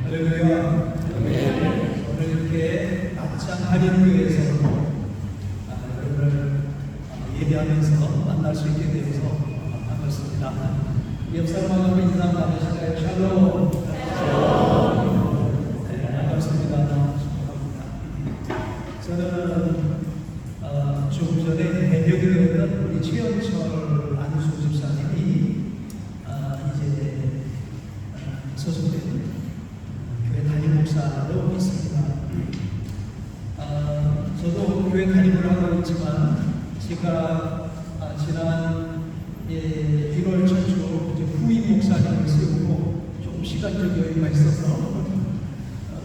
할렐루야. 오늘 이렇게 낮장 할인교회에서 여러분을 예배하면서 만날 수 있게 되어서 반갑습니다. 옆 사람하고 인사 나누실까요? 샬롬. 네, 반갑습니다. 저는 조금 전에 해외교회였던 우리 최영철 안수 집사님이 이제 소속된 교회 담임 목사로 있습니다. 저도 교회 담임을 하고 있지만 제가 지난 1월 초초 후임 목사님을 세우고 좀 시간적 여유가 있어서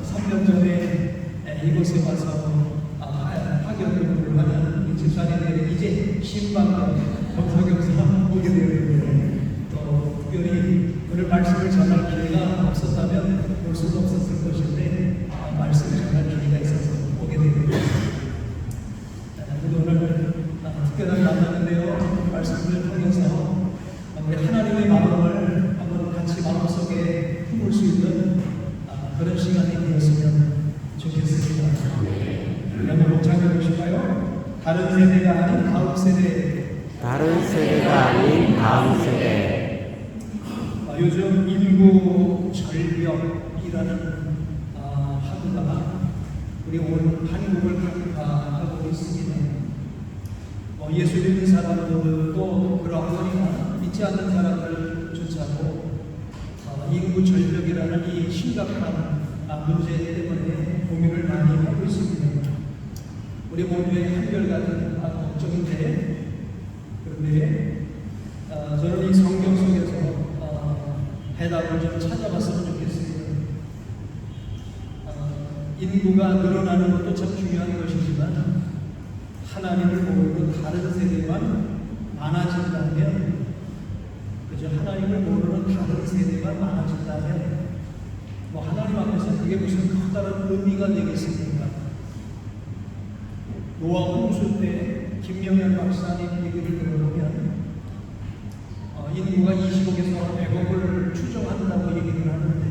3년 전에 이곳에 와서 파견 근무를 하는 집사님들이 이제 신방과 검사경사 오게 되었는데 또 특별히 오늘 말씀을 전할 기회가 없었다면 올 수도 없었을 것인데 말씀을 전할 기회가 있어서 오게 되었습니다. 오늘 특별한 만남인데요. 말씀을 통해서 우리 하나님의 마음을 한번 같이 마음속에 품을 수 있는 그런 시간이 되었으면 좋겠습니다. 한번 창해 보실까요? 다른 세대가 아닌 다음 세대. 다른 세대가 아닌 다음 세대. 요즘 인구 절벽이라는 하루가 우리 온 한국을 강타하고 있습니다. 예수 믿는 사람들도 그러하거니와 믿지 않는 사람들조차도 인구 절벽이라는 이 심각한 문제 때문에 고민을 많이 하고 있습니다. 우리 모두의 한결같은 걱정인데, 그런데 저는 이 성경 속에서 해답을 좀 찾아봤으면 좋겠습니다. 인구가 늘어나는 것도 참 중요한 것이지만 하나님을 모르는 다른 세대만 많아진다면, 그저 하나님을 모르는 다른 세대가 많아진다면 하나님 앞에서 그게 무슨 커다란 의미가 되겠습니까? 노아 홍수 때 김명현 박사님 얘기를 들어보면 인구가 20억에서 100억을 추정한다고 얘기를 하는데,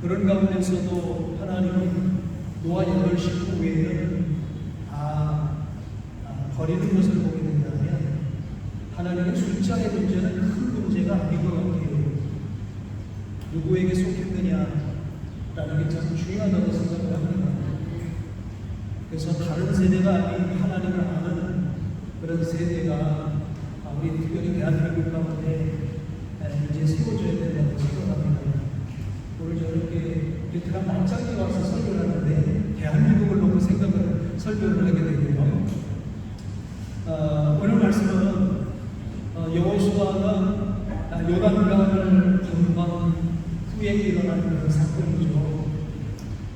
그런 가운데서도 하나님은 노아 8식구 외에는 버리는 것을 보게 된다면 하나님의 숫자의 문제는 큰 문제가 아닌 것 같아요. 누구에게 속했느냐라는 게 참 중요하다고 생각을 합니다. 그래서 다른 세대가 아닌 하나님을 아는 그런 세대가 우리 특별히 대한민국 가운데 이제 세워져야 된다고 생각합니다. 오늘 저렇게 베트남 난장에 와서 설교를 하는데 대한민국을 놓고 설교를 하게 되고요. 오늘 말씀은 여호수아가 요단강을 건넌 후에 일어난 그런 사건이죠.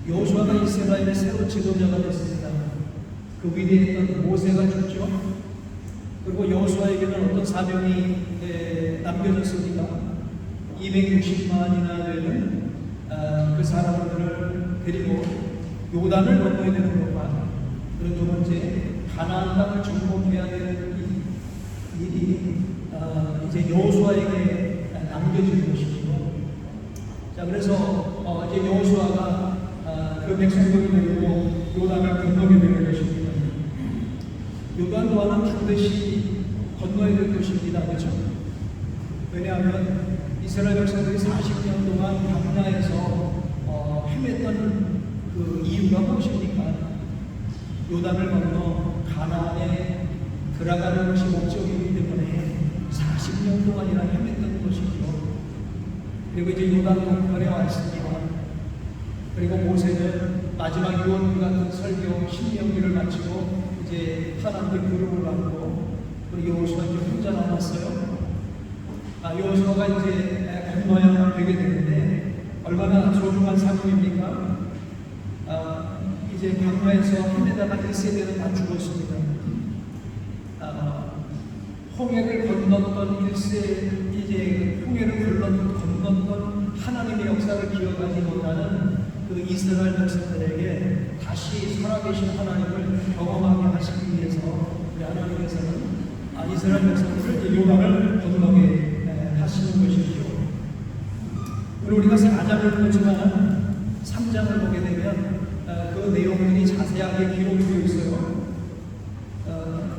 여호수아가 이스라엘의 새로운 지도자가 됐습니다. 그 위대했던 모세가 죽죠. 그리고 여호수아에게는 어떤 사명이 남겨졌습니다. 260만이나 되는 그 사람들을 데리고 요단을 건너야 되는 것과, 그리고 두 번째 가나안 땅을 정복해야 되는 일이 이제 여호수아에게 남겨진 것이죠. 자, 그래서 이제 여호수아가 그 백성들을 데리고 요단을 건너게 되는 것입니다. 요단 또한 반드시 건너야 될 것입니다. 그렇죠? 왜냐하면 이스라엘 백성들이 40년 동안 광야에서 헤맸던 그 이유가 무엇입니까? 요단을 건너 가나안에 들어가는 것이 목적이기 때문에 40년 동안이나 헤맸던 것이죠. 그리고 이제 요단 동편에 왔습니다. 그리고 모세는 마지막 유언 같은 설교 신명기를 마치고 이제 사람들 그룹을 갖고 우리 여호수아 이제 혼자 남았어요. 여호수아가 이제 건너야 되게 되는데 얼마나 소중한 사명입니까? 이제 광야에서 헤매다가 1세대는 다 죽었습니다. 홍해를 건넜던 1세, 이제 홍해를 건넜던 하나님의 역사를 기억하지 못하는 그 이스라엘 백성들에게 다시 살아계신 하나님을 경험하게 하시기 위해서 우리 하나님께서는 이스라엘 백성들을 요단을 건너게 하시는 것이죠. 그리고 우리 우리가 4장을 보지만 3장을 보게 되면 그 내용들이 자세하게 기록이 되어 있어요.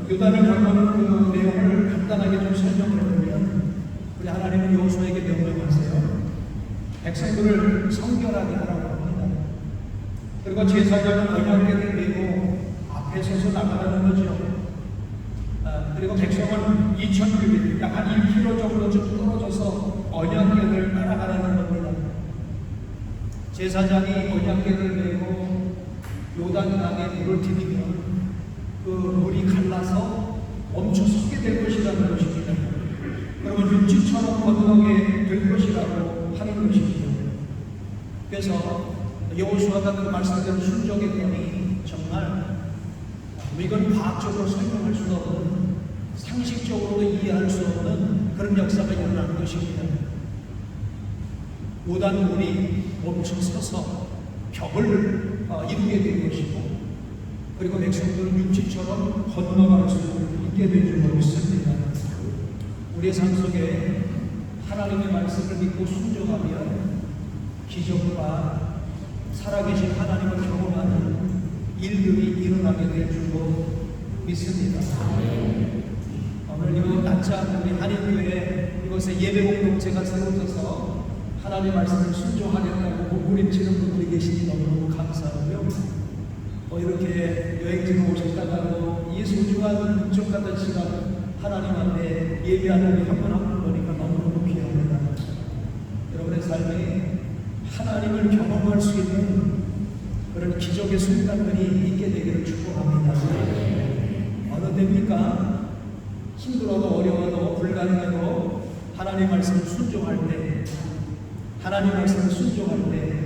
요단을 건너는 그 내용을 간단하게 좀 설명을 해보면 우리 하나님은 여호수아에게 명령하세요. 백성들을 성결하게 하라고 합니다. 그리고 제사장은 언약궤를 메고 앞에 서서 나가라는 거죠. 그리고 백성은 2,000규빗, 약 한 1km 정도 좀 떨어져서 언약궤를 따라가라는 겁니다. 제사장이 언약궤를 메고 요단강에 물을 디디면 그 물이 갈라서 멈춰 서게 될 것이라는 것입니다. 그러면 육지처럼 건너게 될 것이라고 하는 것입니다. 그래서 여호수아가 그 말씀대로 순종했더니 정말 이건 과학적으로 설명할 수 없는, 상식적으로도 이해할 수 없는 그런 역사가 일어나는 것입니다. 요단물이 멈춰 서서 벽을 이루게 된 것이고, 그리고 백성들은 육지처럼 건너갈 수 있게 된 줄 믿습니다. 우리의 삶 속에 하나님의 말씀을 믿고 순종하면 기적과 살아계신 하나님을 경험하는 일들이 일어나게 될 줄로 믿습니다. 오늘 이 낮잠 우리 한인교회 이곳에 예배 공동체가 세워져서 하나님의 말씀을 순종하겠다고 몸부림치는 분들이 계시니 너무너무 감사하고요. 이렇게 여행지로 오셨다가도 이 소중한 금쪽 같은 시간 하나님 앞에 예배하는 우리 한 분 한 분 보니까 너무너무 귀합니다. 여러분의 삶에 하나님을 경험할 수 있는 그런 기적의 순간들이 있게 되기를 축복합니다. 어느 때입니까? 힘들어도 어려워도 불가능해도 하나님의 말씀을 순종할 때, 하나님의 말씀을 순종할 때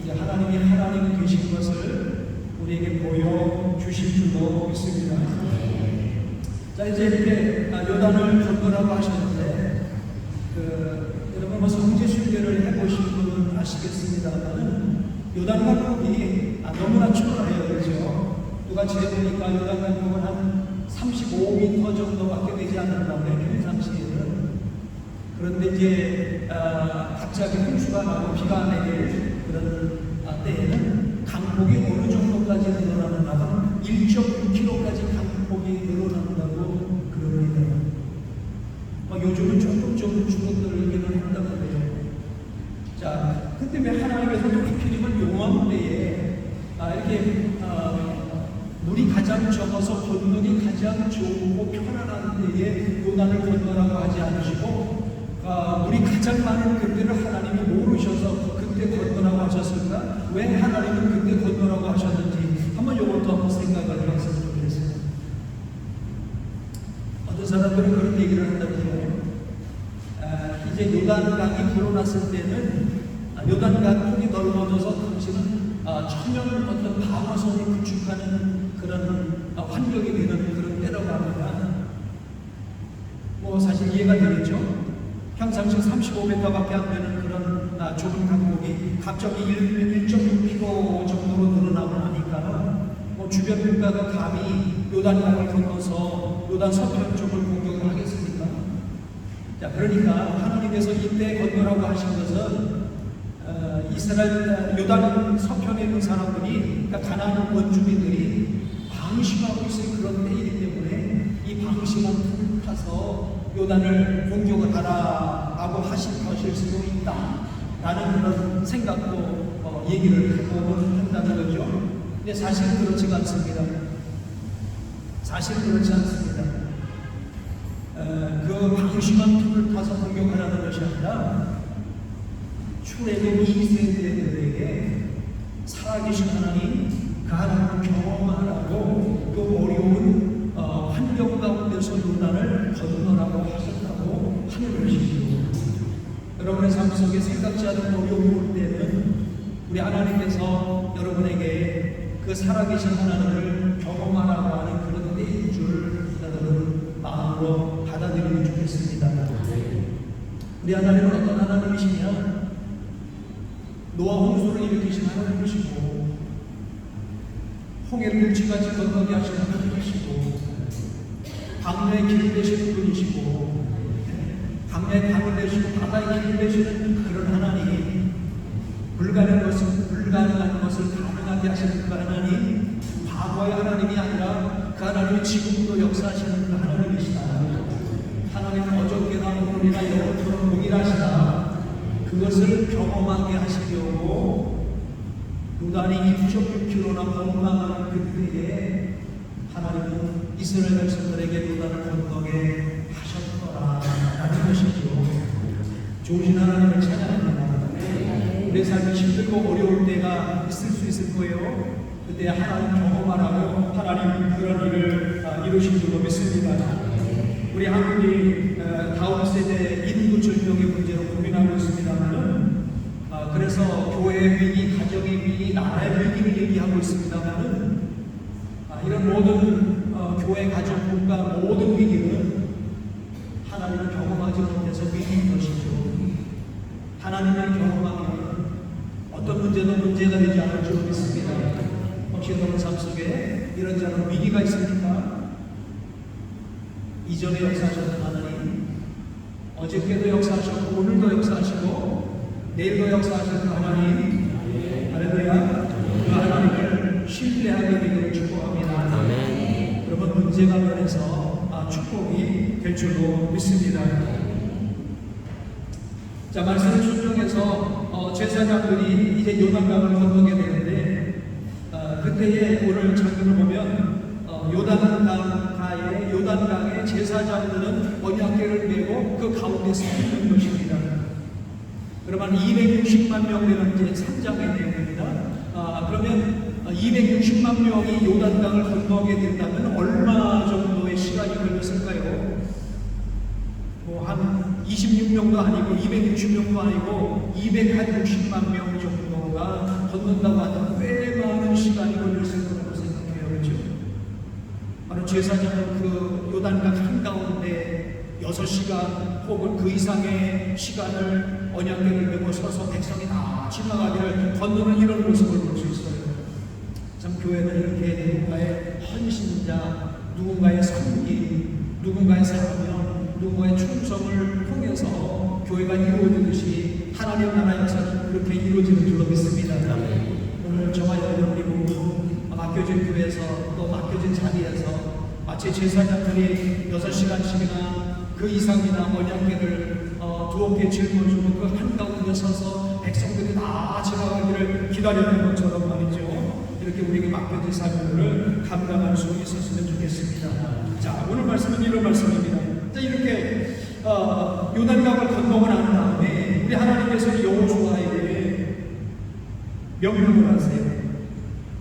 이제 하나님이 하나님 되신 것을 우리에게 보여주실 줄로 믿습니다. 자, 이제 이렇게 요단을 건너라고 하셨는데 여러분 뭐 성지순례를 해보신 분은 아시겠습니다만 요단강물이 너무나 초라해요. 그렇죠? 누가 재보니까 요단강물은 한 35m 정도밖에 되지 않는다고 해요. 평상시에는. 그런데 이제 갑자기 홍수가 나고 비가 내릴 그런 때에는 강폭이 어느 정도까지 늘어나는가 하면 1.6km까지 강폭이 늘어난다고 그럽니다. 요즘은 조금 줄어들기는 한다고 해요. 자, 근데 왜 하나님께서 또 하필이면 요맘때에 이렇게 물이 가장 적어서 건너기 가장 좋고 편안한 때에 요단을 건너라고 하지 않으시고 물이 가장 많은 그때를 하나님이 모르셔서 그때 건너라고 하셨을까? 왜 하나님은 그때 건너라고 하셨는지 한번 이것도 한번 생각을 해봤으면 좋겠어요. 어떤 사람들은 그런 얘기를 한다고요. 이제 요단강이 불어났을 때는 요단강 폭이 넓어져서 당시는 천연 어떤 방어선이 구축하는 그런 환경이 되는 그런 때라고 합니다. 뭐 사실 이해가 되겠죠? 평상시 35m밖에 안 되는 그런 좁은 강목이 갑자기 1.6km 정도로 늘어나고 나니까 뭐 주변 국가가 감히 요단강을 건너서 요단 서편 쪽을 공격을 하겠습니까? 자, 그러니까 하나님께서 이때 건너라고 하신 것은 이스라엘 요단 서편에 있는 사람들이, 그러니까 가나안 원주민들이 방심하고 있을 그런 때이기 때문에 이 방심한 틈을 타서 요단을 공격을 하라라고 하신 것일 수도 있다라는 그런 생각도 얘기를 하고 한다는 거죠. 근데 사실은 그렇지가 않습니다. 사실은 그렇지 않습니다. 그 방심한 틈을 타서 공격하라는 것이 아니라 출애굽 2세대들에게 살아계신 하나님, 그 하나님을 경험하라고 그 어려운 환경 가운데서 요단을 건너라고 하셨다고 하는 것이죠. 여러분의 삶 속에 생각지 않은 어려움이 올 때는 우리 하나님께서 여러분에게 그 살아계신 하나님을 경험하라고 하는 그런 때인 줄 여러분 마음으로 받아들이면 좋겠습니다. 우리 하나님은 어떤 하나님이시냐? 노아 홍수를 일으키신 하나님이시고, 홍해를 물치같이 건너게 하시는 하나님이시고, 강야의 길을 내시는 분이시고, 강야의 강을 내시고 바다의 길을 내시는 그런 하나님, 불가능한 것을 가능하게 하시는 그 하나님, 과거의 하나님이 아니라 그 하나님이 지금도 역사하시는 그 하나님이시다. 하나님은 어저께나 오늘이나 영원토록 동일하시다. 그것을 경험하게 하시려고 요단이 2.6km나 건너가는 그때에 하나님은 이스라엘 백성들에게 요단을 건너게 하셨더라 라는 것이죠. 좋으신 하나님을 찬양합니다. 우리 삶이 힘들고 어려울 때가 있을 수 있을 거예요. 그때 하나님 경험하라고 하나님 그런 일을 이루신 줄로 믿습니다. 우리 한국이 다음 세대 인구 절벽의 문제로 고민하고 있습니다만은 그래서 교회의 위기, 가정의 위기, 나라의 위기를 얘기하고 있습니다만은 이런 모든 교회, 가정, 국가 모든 위기는 하나님을 경험하지 못해서 위기인 것이죠. 하나님을 경험하면 어떤 문제도 문제가 되지 않을 줄 믿습니다. 혹시 여러분 삶 속에 이런저런 위기가 있습니까? 이전에 역사하셨던 하나님, 어저께도 역사하셨고 오늘도 역사하시고 내일도 역사하셨던 하나님, 할렐루야. 그 하나님을 신뢰하게 되기를 축복합니다. 여러분 문제가 면해서 축복이 될 줄로 믿습니다. 자, 말씀을 순종해서 제사장들이 이제 요단강을 건너게 되는데 그때의 오늘 장면을 보면 요단강에 제사장들은 언약궤를 메고 그 가운데 서 있는 것입니다. 그러면 260만 명 되는 이제 3장의 내용입니다. 그러면 260만 명이 요단강을 건너게 된다면 얼마 정도의 시간이 걸렸을까요? 한 26명도 아니고 260명도 아니고 260만 명 정도가 건넌다고 하면 꽤 많은 시간이 걸렸을 거라고 생각해요. 그렇죠? 바로 제사장은 그 요단강 한가운데 6시간 혹은 그 이상의 시간을 언약궤를 메고 서서 백성이 다 지나가기를 건너는 이런 모습을 볼 수 있어요. 참 교회는 이렇게 누군가의 헌신자, 누군가의 섬김, 누군가의 사명, 누구의 충성을 통해서 교회가 이루어지듯이 하나님 나라 역사는 그렇게 이루어지는 줄로 믿습니다. 오늘 저와 여러분이 모두 맡겨진 교회에서 또 맡겨진 자리에서 마치 제사장들이 6시간씩이나 그 이상이나 언약궤를 두어 개 짊어지고 그 한가운데 서서 백성들이 다 지나가기를 기다리는 것처럼 말이죠. 이렇게 우리에게 맡겨진 사명을 감당할 수 있었으면 좋겠습니다. 자, 오늘 말씀은 이런 말씀입니다. 자, 이렇게 요단강을 건너고 난 다음에 우리 하나님께서 여호수아에게 명령을 하세요.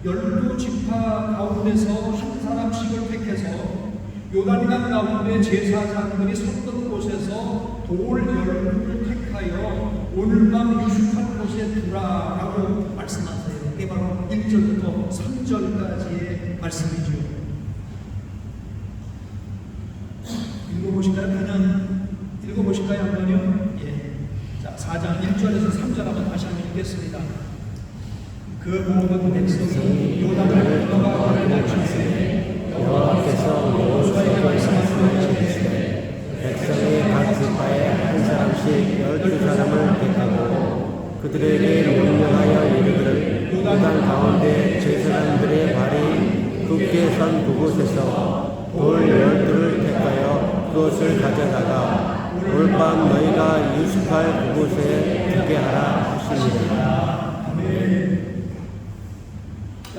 12지파 가운데서 한 사람씩을 택해서 요단강 가운데 제사장들이 섰던 곳에서 돌 10개를 택하여 오늘 밤 유숙한 곳에 두라라고 말씀하세요. 이게 바로 1절부터 3절까지의 말씀이죠. 읽어보실까요? 그냥 읽어보실까요? 한번요? 예. 자, 4장 1절에서 3절 한번 다시 한번 읽겠습니다. 그 모든 백성이 요단을 건너가 그를 맞추세 여호와께서 여호수아에게 말씀하시되 백성이 각 지파에 한 사람씩 12사람을 택하고 그들에게 명령하여 이르기를 요단 가운데 제사장들의 발이 굳게 선 그곳에서 돌 12를 택하여 그것을 가져다가 올밤 너희가 유숙할 그곳에 두게 하라 하시니라.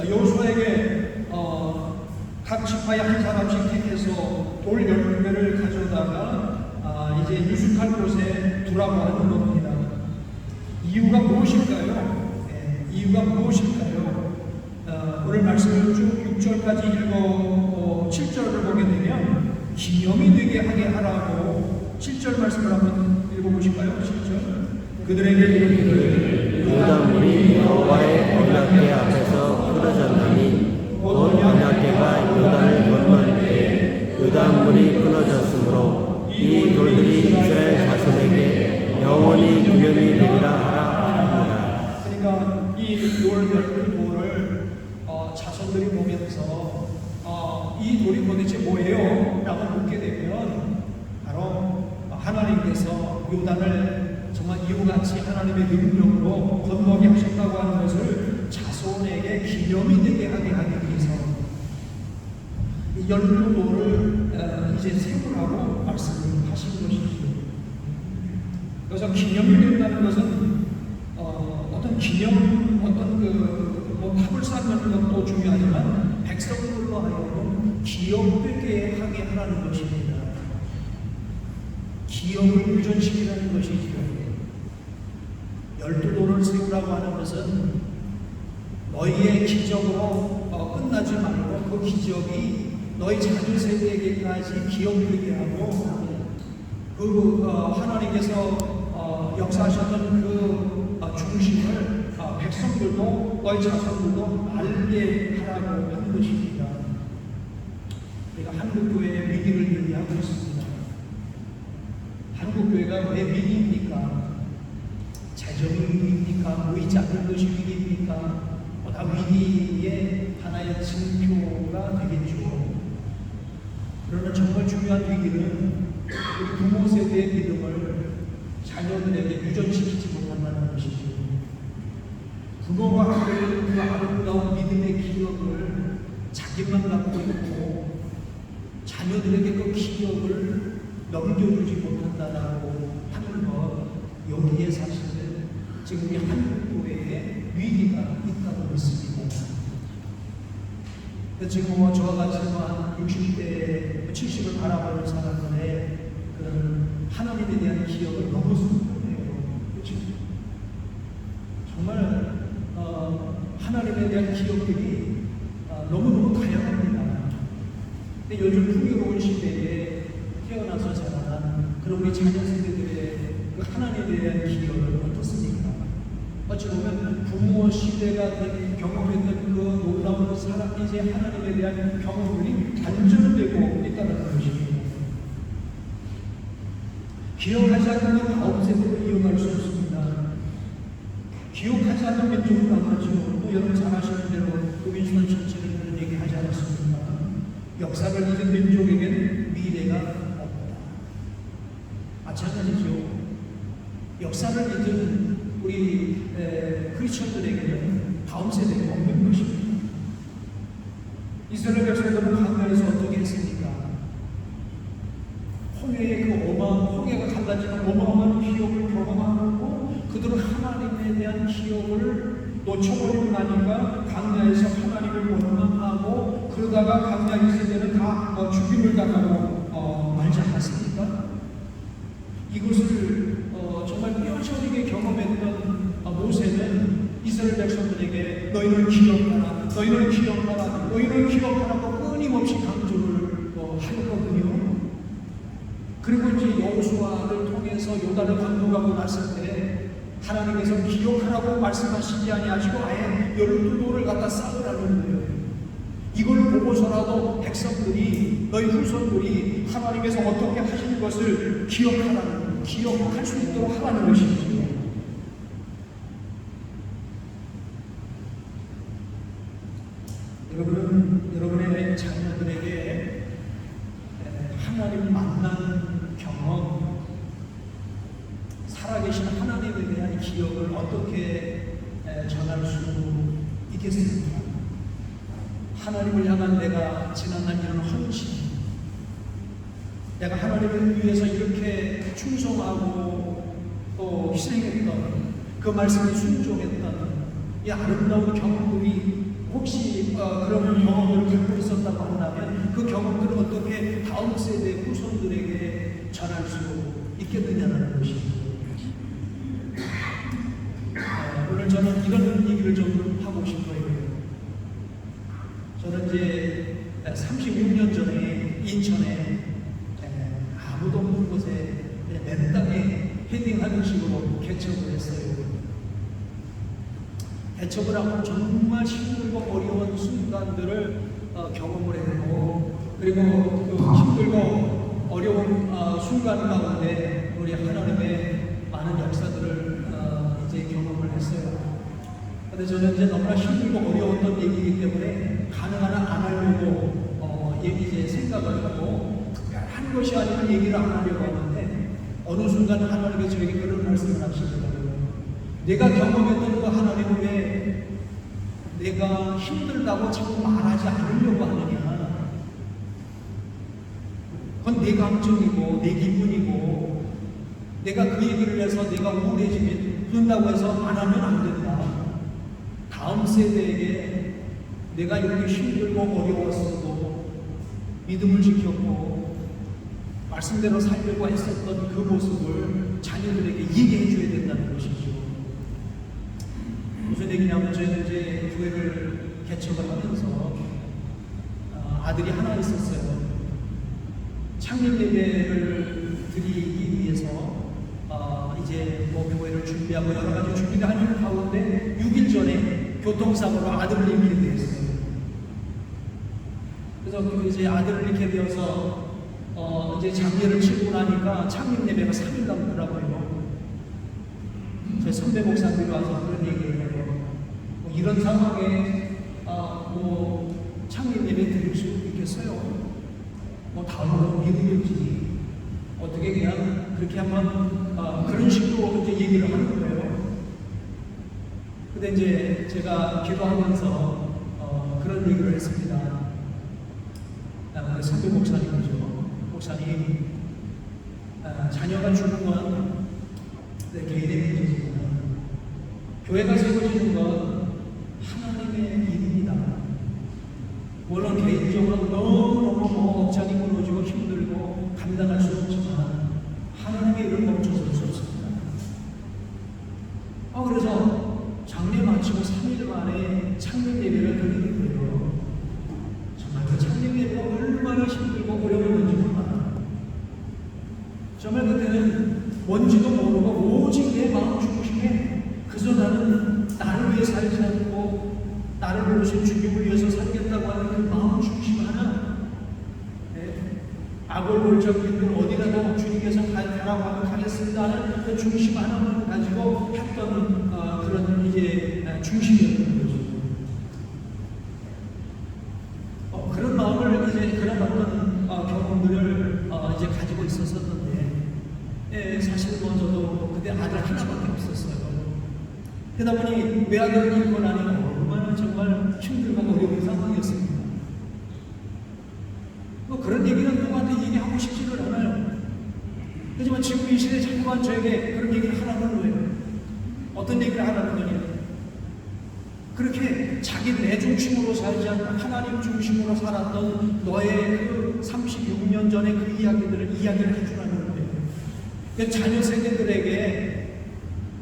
여호수아에게 각 지파에 한 사람씩 택해서 돌 10개를 가져다가 이제 유숙할 곳에 두라고 하는 겁니다. 이유가 무엇일까요? 이유가 무엇일까요? 오늘 말씀을 쭉 6절까지 읽어 7절을 보게 되면 기념이 되게 하게 하라고 7절 말씀을 한번 읽어보실까요? 7절 그들에게 이르기를 요단물이 여호와의 언약궤 앞에서 끊어졌나니 곧 언약궤가 요단을 건널 때 요단물이 끊어졌으므로 이 돌들이 이스라엘 자손에게 영원히 기념이 되리라 하라. 그러니까 이 돌을 자손들이 보면서 이 돌이 도대체 뭐예요? 라고 묻게 되면 바로 하나님께서 요단을 정말 정말 이와 같이 하나님의 능력으로 건너게 하셨다고 하는 것을 자손에게 기념이 되게 하게 하기 위해서 이 열두 돌을 이제 세우라고 말씀을 하신 것이죠. 그래서 기념이 된다는 것은 어떤 기념, 어떤 뭐 탑을 쌓는 것도 중요하지만 백성들로 하여금 기억되게 하게 하라는 것입니다. 기억을 유전시키라는 것이지요. 12돌을 세우라고 하는 것은 너희의 기적으로 끝나지 말고 그 기적이 너희 자녀 세대에게까지 기억되게 하고 하나님께서 역사하셨던 그 중심을 백성들도 너희 자손들도 알게 하라고 하는 것입니다. 우리가 한국교회의 위기를 얘기하고 있습니다. 한국교회가 왜 위기입니까? 재정이 위기입니까? 모이지 않는 것이 위기입니까? 다 위기의 하나의 징표가 되겠죠. 그러나 정말 중요한 위기는 우리 부모 세대의 믿음을 자녀들에게 유전시키지 못한다는 것이죠. 부모가 갖고 있는 그 아름다운 믿음의 기억을 자기만 갖고 있고 자녀들에게 그 기억을 넘겨주지 못한다라고 하는 것, 여기에 사실은 지금 우리 한국교회에 위기가 있다고 믿습니다. 지금 저와 같이 한 60대, 70을 바라보는 사람들의 그런 하나님에 대한 기억을 너무 소중해요. 그렇죠? 정말 하나님에 대한 기억들이 너무너무 다양합니다. 근데 요즘 풍요로운 시대에 태어나서 자라난 그런 우리 자녀 세대들의 그 하나님에 대한 기억은 어떻습니까? 어찌 보면 부모 시대가 경험했던 그 놀라운 사랑, 이제 하나님에 대한 경험들이 단절되고 있다는 것입니다. 기억하지 않는 다음 세대로 이어갈 수 없습니다. 기억하지 않는 민족은 남았죠. 또 여러분 잘 아시는 대로 윈스턴 처칠은 그런 얘기 하지 않았습니까? 역사를 잊은 민족에게는 미래가 없다. 마찬가지죠. 역사를 잊은 우리 크리스천들에게는 다음 세대가 없는 것입니다. 이스라엘 백성들은 광야에서 어떻게 했습니까? 홍해의 홍해가 갈라지는 어마어마한 기억을 경험하고 그들은 하나님에 대한 기억을 놓쳐버리고 나니까 광야에서 하나님을 원망하고 그러다가 광야 2세대는 다 죽임을 당하고 말지 않았습니까? 이것을 정말 뼈저리게 경험했던 모세는 이스라엘 백성들에게 너희를 기억하라, 너희를 기억하라, 너희를 기억하라고 끊임없이 강조를 하였거든요. 그리고 이제 여호수아를 통해서 요단을 건너가고 났을 때 하나님께서 기억하라고 말씀하시지 아니하시고 아예 12돌을 갖다 쌓으라는 거예요. 이걸 보고서라도 백성들이, 너희 후손들이 하나님께서 어떻게 하시는 것을 기억할 수 있도록 하라는 것이죠. 여러분의 자녀들에게 하나님 만난 경험, 살아계신 하나님에 대한 기억을 어떻게 전할 수 있겠습니까? 하나님을 향한 내가 지난날 이런 헌신, 내가 하나님을 위해서 이렇게 충성하고 또 희생했던 그 말씀에 순종했던 이 아름다운 경험들이 혹시 그런 경험들을 갖고 있었다고 한다면 그 경험들을 어떻게 다음 세대 후손들에게 전할 수 있겠느냐는 것입니다. 오늘 저는 이런 얘기를 좀 하고 싶어요. 저는 이제 36년 전에 인천에 아무도 없는 곳에 맨 땅에 헤딩하는 식으로 개척을 했어요. 개척을 하고 정말 힘들고 어려운 순간들을 경험을 했고, 그리고 그 힘들고 어려운 순간 가운데 우리 하나님의 많은 역사들을 이제 경험을 했어요. 근데 저는 이제 너무나 힘들고 어려웠던 얘기이기 때문에 가능한 한 안 하려고 이제 생각을 하고 특별한 것이 아니면 얘기를 안 하려고 하는데 어느 순간 하나님께서 저에게 그런 말씀을 하시더라고요. 내가 경험했던 그 하나님은 왜 내가 힘들다고 자꾸 말하지 않으려고 하느냐. 그건 내 감정이고 내 기분이고 내가 그 얘기를 해서 내가 우울해지면 그런다고 해서 안 하면 안 된다. 다음 세대에게 내가 이렇게 힘들고 어려웠어도 믿음을 지켰고 말씀대로 살려고 했었던 그 모습을 자녀들에게 얘기해 줘야 된다는 것이죠. 무슨 얘기냐면 저희는 이제 교회를 개척을 하면서 아들이 하나 있었어요. 창립 예배를 드리기 위해서 이제 뭐 교회를 준비하고 여러 가지 준비를 하는 가운데 6일 전에 교통사고로 아들을 잃게 되었어요. 그래서 이제 아들을 잃게 되어서 이제 장례를 치고 나니까 창립 예배가 3일 남더라고요. 제 선배 목사님이 와서 그런 얘기를 해요. 뭐 이런 상황에 뭐 창립 예배 드릴 수 있겠어요? 뭐 다음으로 미국일지 어떻게 그냥 그렇게 한번 그런 식으로 이제 얘기를 하는 거예요. 근데 이제 제가 기도하면서 그런 얘기를 했습니다. 우리 선배 목사님이죠. 목사님, 자녀가 죽는 건 내 개인의 문제지만 교회가 세워지는 건 하나님의 일입니다. 물론 개인적으로 너무너무 억장이 무너지고 힘들고 감당할 수 없지만 하나님의 일을 멈춰설 수 없습니다. 그래서 장례 마치고 3일 만에 창립 예배를 드리는 거예요. 정말 그 창립 예배가 얼마나 힘들고 어려웠는지 몰라요. 정말 그때는 뭔지도 모르고 오직 내 마음 중심에 그저 나는 나를 위해 살지 않고 나를 부르신 주님을 위해서 살겠다고 하는 그 마음 중심 하나, 아골골적인 어디라도 주님께서 가라고 하면 가겠습니다 하는 그 중심 하나만 가지고 했던 그런 이제 중심이었던 거죠. 그런 마음을 이제 그런 어떤 경험들을 이제 가지고 있었었는데, 사실 저도 그때 아들 하나밖에 없었어요. 그러다 보니 외아들을 잃고 나니 얼마나 정말 힘들고 어려운 상황이었습니다. 그런 얘기는 누구한테 얘기하고 싶지를 않아요. 하지만 지금 이 시대에 자꾸만 저에게 그런 얘기를 하라는 거예요. 어떤 얘기를 하라는 거냐. 그렇게 자기 내 중심으로 살지 않고 하나님 중심으로 살았던 너의 그 36년 전의 그 이야기를 해주라는 거예요. 자녀 세대들에게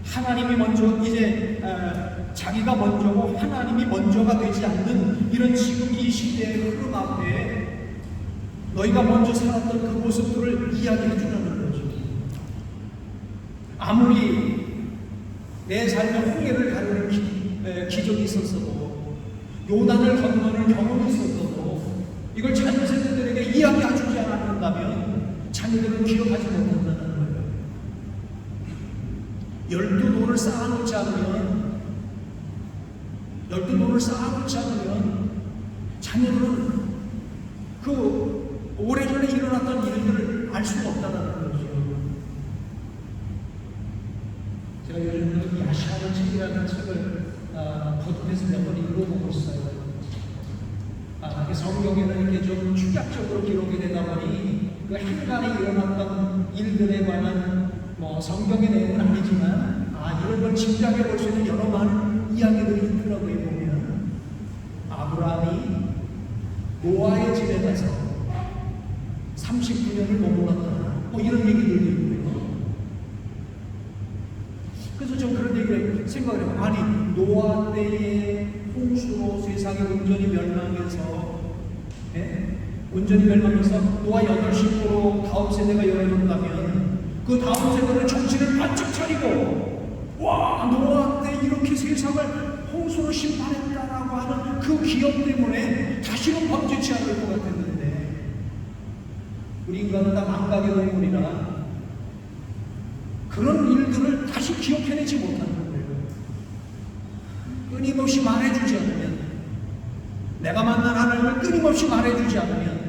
하나님이 먼저 이제 자기가 먼저고 하나님이 먼저가 되지 않는 이런 지금 이 시대의 흐름 앞에 너희가 먼저 살았던 그 모습들을 이야기해 주라는 거죠. 아무리 내 삶에 홍해를 가르는 기적이 있었어도 요단을 건너는 경험이 있었어도 이걸 자녀 세대들에게 이야기해 주지 않았다면 자녀들은 기억하지 못한다는 거예요. 12돌을 쌓아놓지 않으면 자녀들은 그 오래전에 일어났던 일들을 알 수가 없다는 거죠. 제가 요즘 야시아의 책이라는 책을 거듭해서 몇 번 읽어보고 있어요. 성경에는 이렇게 좀 축약적으로 기록이 되다 보니 그 한간에 일어났던 일들에 관한 성경의 내용은 아니지만 이런 걸 짐작해 볼 수 있는 여러 많은 이야기들이 있더라고요. 보면 아브라함이 노아의 집에 가서 39년을 머물렀다. 이런 얘기들도 있고요. 그래서 좀 그런 얘기를 생각을 해요. 아니 노아 때에 홍수로 세상이 온전히 멸망해서 노아 8식구로 다음 세대가 열어졌다면 그 다음 세대는 정신을 바짝 차리고 노아 때 이렇게 세상을 홍수로 심판했다라고 하는 그 기억 때문에 다시는 범죄치 않을 것 같았는데 우리 인간은 다 망각의 동물이라 그런 일들을 다시 기억해내지 못하는 거예요. 끊임없이 말해주지 않으면, 내가 만난 하나님을 끊임없이 말해주지 않으면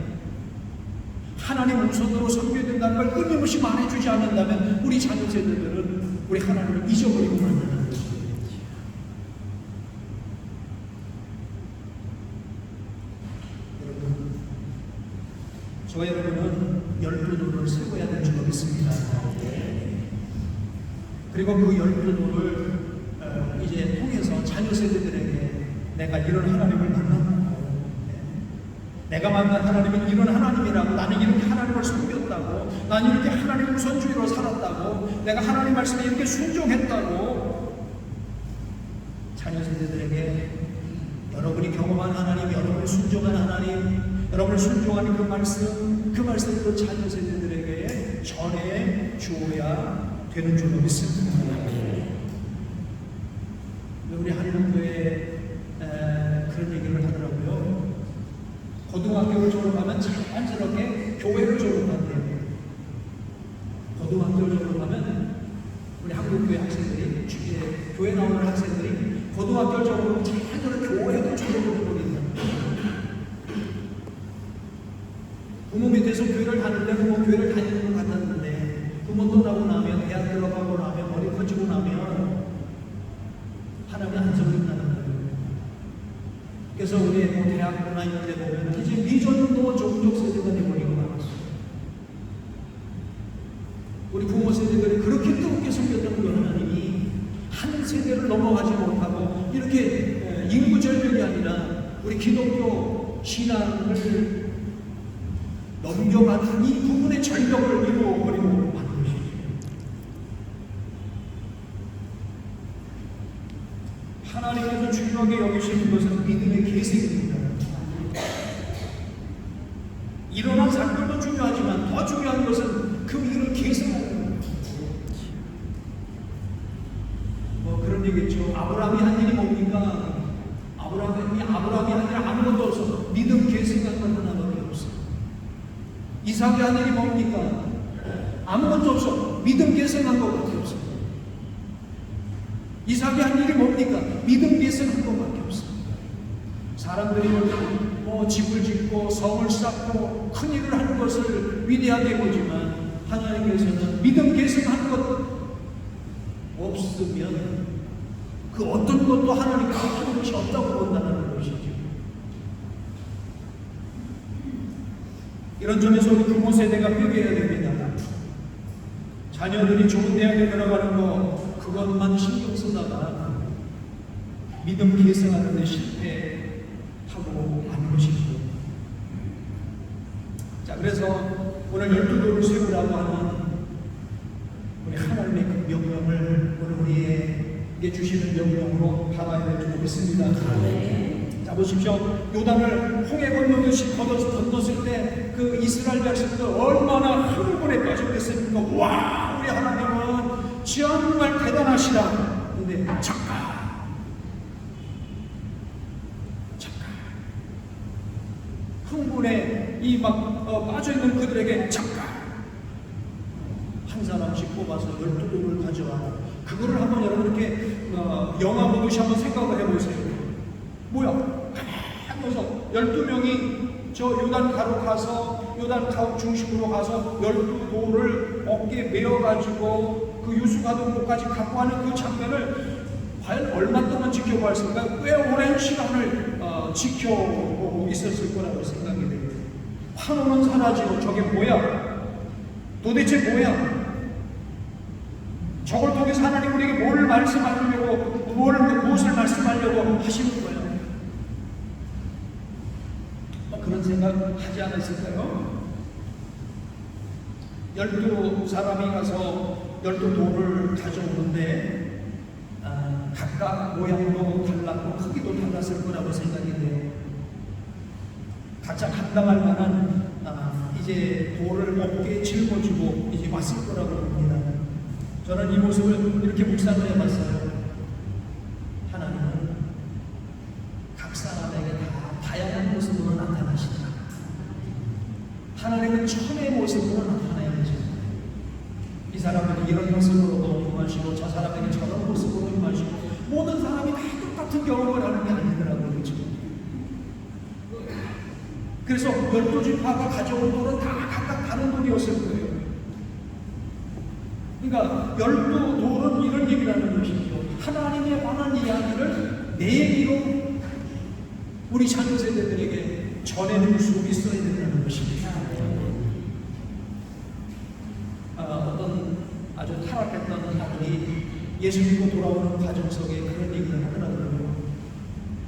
하나님 우선으로 섬겨야 된다는 걸 끊임없이 말해주지 않는다면 우리 자녀 세대들은 우리 하나님을 잊어버리고 만다는 것입니다. 여러분, 저와 여러분은 12노를 세워야 될 줄 믿습니다. 그리고 그 12노를 이제 통해서 자녀 세대들에게 내가 이런 하나님을 만났고, 내가 만난 하나님은 이런 하나님이라고, 나는 이렇게 하나님을 섬겼다고, 나는 이렇게 하나님 우선주의로 살았다고, 내가 하나님 말씀에 이렇게 순종했다고 자녀 세대들에게 여러분이 경험한 하나님, 여러분이 순종한 하나님, 여러분이 순종하는 그 말씀을 자녀 세대들에게 전해 주어야 되는 줄로 믿습니다. 우리 한림교회에 그런 얘기를 하더라고요. 고등학교를 졸업하면 자연스럽게 교회를 졸업한대요. 고등학교를 졸업하면 우리 한국교회 학생들이, 교회 나오는 학생들이 고등학교를 졸업하면 자연스럽게 교회도 졸업을 해버린다. 부모 밑에서 교회를 다니려고 뭐 교회를 다니는 것 같았는데, 부모 떠나고 나면, 대학 들어가고 나면, 머리 커지고 나면 하나님이 안 섬긴다는 거예요. 그래서 우리 뭐 대학교나 이런 데 보면 이제 미전도 종족 세대가 되어버리고 말았어요. 우리 부모 세대들이 그렇게 뜨겁게 섬겼던 그 하나님이 한 세대를 넘어가지 못하고 이렇게 인구 절벽이 아니라 우리 기독교 신앙을 넘겨가는 이 부분의 절벽을 이루어버리고 마는 것이죠. 하나님께서 중요하게 여기시는 것은 믿음의 계승입니다. 일어난 사건도 중요하지만 더 중요한 것은 그 믿음을 계승하는 거예요. 뭐 그런 얘기죠. 아브라함이 한 일이 뭡니까? 아브라함이 한 일이 아무것도 없어. 믿음 계승한 건 하나밖에 없어. 이삭이 한 일이 뭡니까? 아무것도 없어. 믿음 계승한 것밖에 없어. 이삭이 한 일이 뭡니까? 믿음 계승한 것밖에 없어. 사람들이 뭐 집을 짓고 성을 쌓고 큰 일을 하는 것을 위대하게 보지만 하나님께서는 믿음 계승한 것 없으면 그 어떤 것도 하나님께서 하는 것이 없다고 본다는 것이죠. 이런 점에서 우리 부모 세대가 회개해야 됩니다. 자녀들이 좋은 대학에 들어가는 거 그것만 신경 쓰다가 믿음 계승하는 데 실패하고 하는 것이죠. 자, 그래서 오늘 12도를 세우라고 하는 우리 하나님의 그 명령을 오늘 우리에게 주시는 명령으로 받아야 될 줄 믿습니다. 자, 보십시오. 요단을 홍해 건너듯이 건넜을 때 그 이스라엘 백성들 얼마나 흥분에 빠졌겠습니까? 와, 우리 하나님은 정말 대단하시다. 근데 잠깐 흥분에 이 막 빠져있는 그들에게 잠깐 한 사람씩 뽑아서 12돌을 가져와. 그거를 한번 여러분 이렇게 영화 보듯이 한번 생각을 해보세요. 뭐야? 하면서 12명이 저 요단 가로 가서 요단 가로 중심으로 가서 12돌을 어깨에 메어가지고 그 유수가동도까지 갖고 가는 그 장면을 과연 얼마 동안 지켜보았을까? 꽤 오랜 시간을 지켜보고 있었을 거라고 생각이 됩니다. 환호는 사라지고 저게 뭐야? 도대체 뭐야? 저걸 통해서 하나님 우리에게 무엇을 말씀하시려고 하시는 거예요? 그런 생각 하지 않았을까요? 12사람이 가서 12돌을 가져오는데 각각 모양도 달랐고 크기도 달랐을 거라고 생각이 돼요. 각자 감당할 만한 이제 돌을 어깨에 짊어지고 이제 왔을 거라고 봅니다. 저는 이 모습을 이렇게 묵상을 해봤어요. 하나님은 각 사람에게 다 다양한 모습으로 나타나시더라. 하나님은 천의 모습으로 나타나야 되죠. 이 사람은 이런 모습으로도 임하시고 저 사람에게 저런 모습으로 임하시고 모든 사람이 다 똑같은 경험을 하는 게 아니더라고요. 그렇죠? 그래서 12지파가 가져온 돌은 다 각각 다른 돌이었을 거예요. 그러니까 12돌은 이런 얘기를 하는 것이죠. 하나님에 관한 이야기를 내 얘기로 우리 자녀 세대들에게 전해줄 수 있어야 된다는 것입니다. 어떤 아주 타락했던 아들이 예수 믿고 돌아오는 과정 속에 그런 얘기를 하더라고요.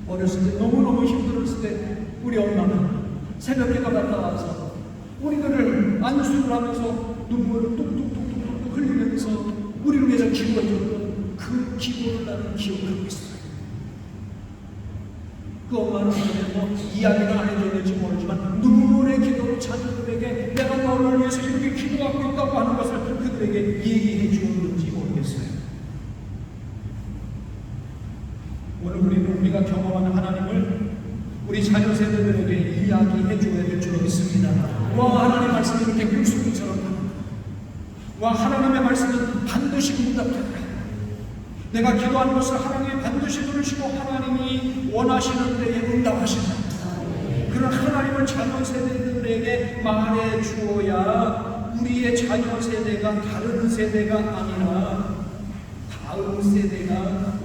어렸을 때 너무너무 힘들었을 때 우리 엄마는 새벽기도 갔다 와서 우리들을 안수를 하면서 눈물을 뚝뚝뚝뚝 흘리면서 우리를 위해서 기도해줬던 그 기도를 나는 기억하고 있어요. 그 엄마는 뭐 이야기를 안 해줘야 될지 모르지만 눈물의 기도로 자녀들에게 내가 너를 위해서 이렇게 기도하고 있다고 하는 것을 그들에게 얘기해 주었는지 모르겠어요. 오늘 우리가 경험하는 하나님을 우리 자녀 세대들에게 이야기해 줘야 될 줄 믿습니다. 와, 하나님의 말씀이 이렇게 물속이처럼 합니다. 와, 하나님의 말씀은 반드시 응답된다. 내가 기도하는 것을 하나님이 반드시 들으시고 하나님이 원하시는 데에 응답하신다. 그런 하나님을 자녀 세대들에게 말해 주어야 우리의 자녀 세대가 다른 세대가 아니라 다음 세대가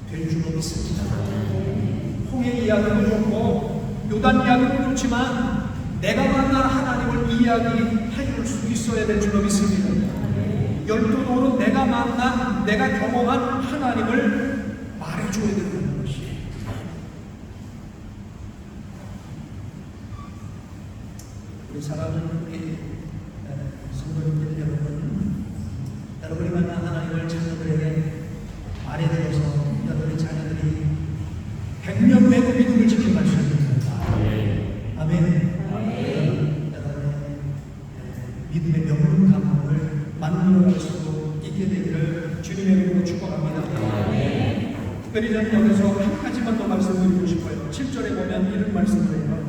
될 줄 믿습니다. 홍해 이야기도 좋고 요단 이야기도 좋지만 내가 만난 하나님을 이야기해 줄 수 있어야 될 줄 믿습니다. 12돌은 내가 만난, 내가 경험한 하나님을 말해줘야 된다는 것이에요. 우리 사랑하는 우리 성도님들 여러분이 만난 하나님을 자녀들에게 말해드려서 여러분의 자녀들이 100년 내고 믿음을 지켜갈 수 있습니다. 아멘. 여러분의 믿음의 명분 감옥을 만들어갈 수 있게 되기를 주님의 이름으로 축복합니다. 특별히 저는 여기서 한 가지만 더 말씀드리고 싶어요. 7절에 보면 이런 말씀을 해요.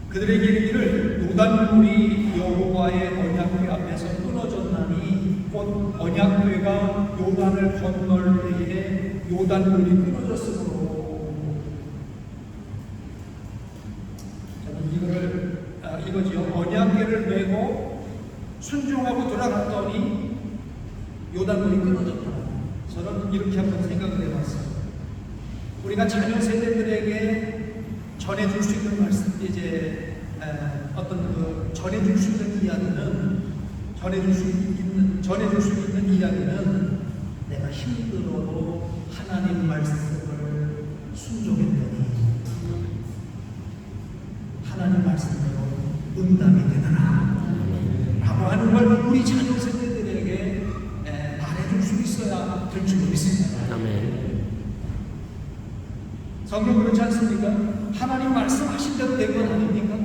그들에게 이르기를 요단물이 여호와의 언약궤 앞에서 끊어졌나니 곧 언약궤가 요단을 건널 때에 요단물이 끊어졌으므로. 저는 이거지요. 언약궤를 메고 순종하고 돌아갔더니 요단물이 끊어졌다. 저는 이렇게 한번 생각을 해봤어요. 우리가 자녀 세대들에게 전해줄 수 있는 말씀, 이제 어떤 그 전해줄 수 있는 이야기는 전해줄 수 있는 이야기는 내가 힘들어도 하나님 말씀을 순종했더니 하나님 말씀대로 응답이 되더라 라고 하는 걸 우리 자녀 세대들에게 말해줄 수 있어야 될 줄 믿습니다. 아멘. 성경 그렇지 않습니까? 하나님 말씀하신 대로 된 건 아닙니까?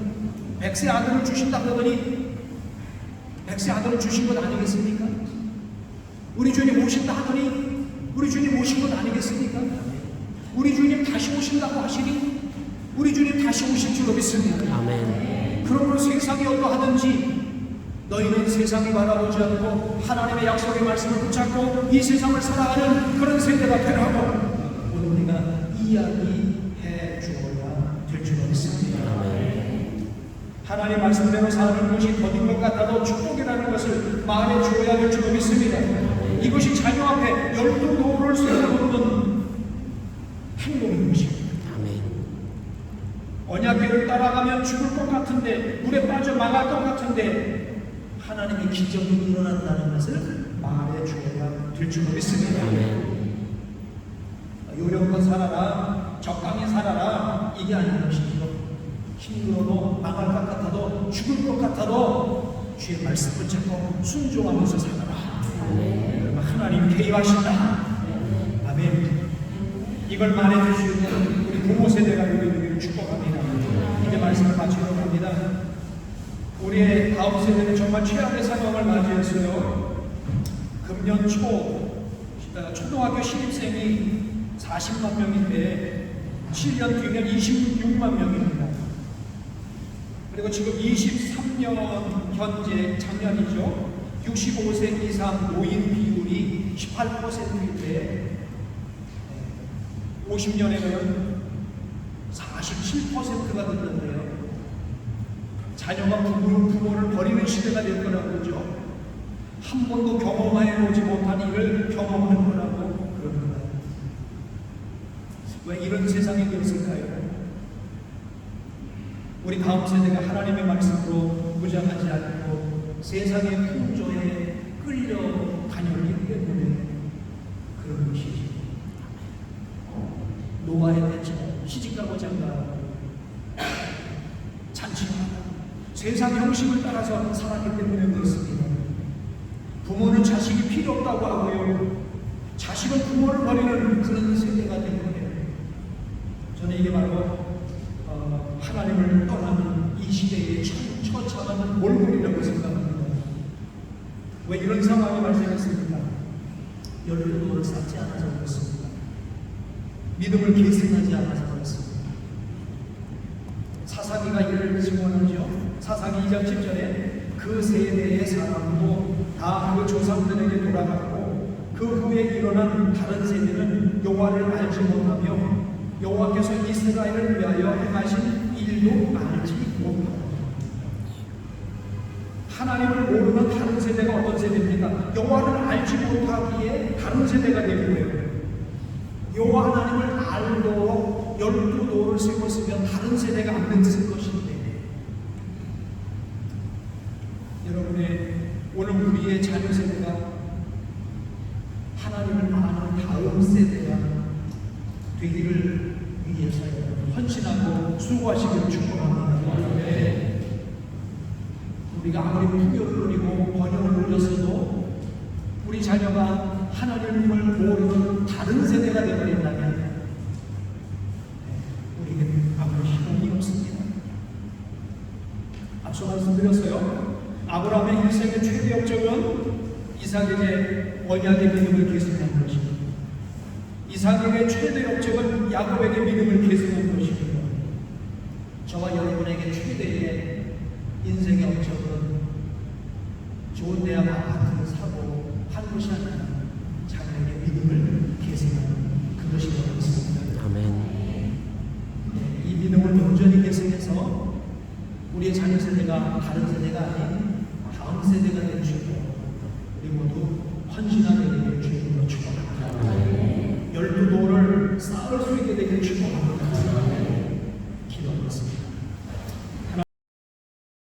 백세 아들을 주신다고 하더니 백세 아들을 주신 것 아니겠습니까? 우리 주님 오신다 하더니 우리 주님 오신 것 아니겠습니까? 우리 주님 다시 오신다고 하시니 우리 주님 다시 오실 줄로 믿습니다. 아멘. 그러므로 세상이 어떠하든지 너희는 세상이 바라보지 않고 하나님의 약속의 말씀을 붙잡고 이 세상을 살아가는 그런 세대가 되라고 오늘 우리가 이야기해 주어야 될 줄 믿습니다. 하나님 말씀대로 사는 것이 더딘 것 같아도 축복이라는 것을 말해 주어야 될 줄 믿습니다. 이것이 자녀 앞에 12돌을 세워놓는 행동인 것입니다. 언약궤를 따라가면 죽을 것 같은데 물에 빠져 망할 것 같은데 하나님의 기적이 일어난다는 것을 말해 주어야 될 줄 믿습니다. 요령껏 살아라, 적당히 살아라, 이게 아닌 것이죠. 힘들어도 망할 것 같아도 죽을 것 같아도 주의 말씀을 찾고 순종하면서 살아라. 하나님 개입하신다. 아멘. 이걸 말해 주시는 우리 부모 세대가 되기를 축복합니다. 이제 말씀을 마치려고 합니다. 우리의 다음 세대는 정말 최악의 상황을 맞이했어요. 금년 초등학교 신입생이 40만 명인데 7년 뒤면 26만 명입니다. 그리고 지금 23년 현재 작년이죠. 65세 이상 노인 비율이 18%인데 50년에는 47%가 됐는데요. 자녀가 부모를 버리는 시대가 될 거라고 그러죠. 한 번도 경험해 보지 못한 일을 경험할 거라고 그럽니다. 왜 이런 세상이 되었을까요? 우리 다음 세대가 하나님의 말씀으로 무장하지 않고 세상의 풍조에 끌려 다녔기 때문에 그런 것이죠. 노아의 대처, 시집가고 장가하고 잔치하고 세상 형식을 따라서 살았기 때문에 그렇습니다. 부모는 자식이 필요 없다고 하고요. 자식은 부모를 버리는 그런 세대가 된 거예요. 저는 이게 바로 하나님을 떠나는 이 시대의 처참한 몰골이라고 생각합니다. 왜 이런 상황이 발생했습니까? 열도를 쌓지 않아서 그렇습니다. 믿음을 계승하지 않아서 그렇습니다. 사사기가 이를 증언하죠. 사사기 2장 10절에 그 세대의 사람도 다 그 조상들에게 돌아갔고 그 후에 일어난 다른 세대는 여호와를 알지 못하며 여호와께서 이스라엘을 위하여 행하신 일도 알지 못하고. 하나님을 모르는 다른 세대가 어떤 세대입니까? 여호와를 알지 못하기에 다른 세대가 되는 거예요. 여호와 하나님을 알도록 12도를 세웠으면 다른 세대가 안 됐을 것인데, 여러분의 오늘 우리의 자녀 세대가 하나님을 아는 다음 세대가 되기를 위해서 헌신하고 수고하시기를 축복합니다. 우리가 아무리 풍요를 누리고 번영을 누렸어도 우리 자녀가 하나님을 모르는 다른 세대가 되어버린다면 우리에게 아무런 희망이 없습니다. 앞서 말씀드렸어요. 아브라함의 일생의 최대 역적은 이삭에게 언약의 믿음을 계승한 것입니다. 이삭에게 최대 역적은 야곱에게 믿음을 계승한 것입니다. 저와 여러분에게 최대의 인생의 업적은 좋은 대학 아파트를 사고 한 것이 아니라 자녀에게 믿음을 계승하는 그것이 되었습니다. 아멘. 이 믿음을 온전히 계승해서 우리의 자녀 세대가 다른 세대가 아닌 다음 세대가 될 수 있도록 우리 모두 헌신하는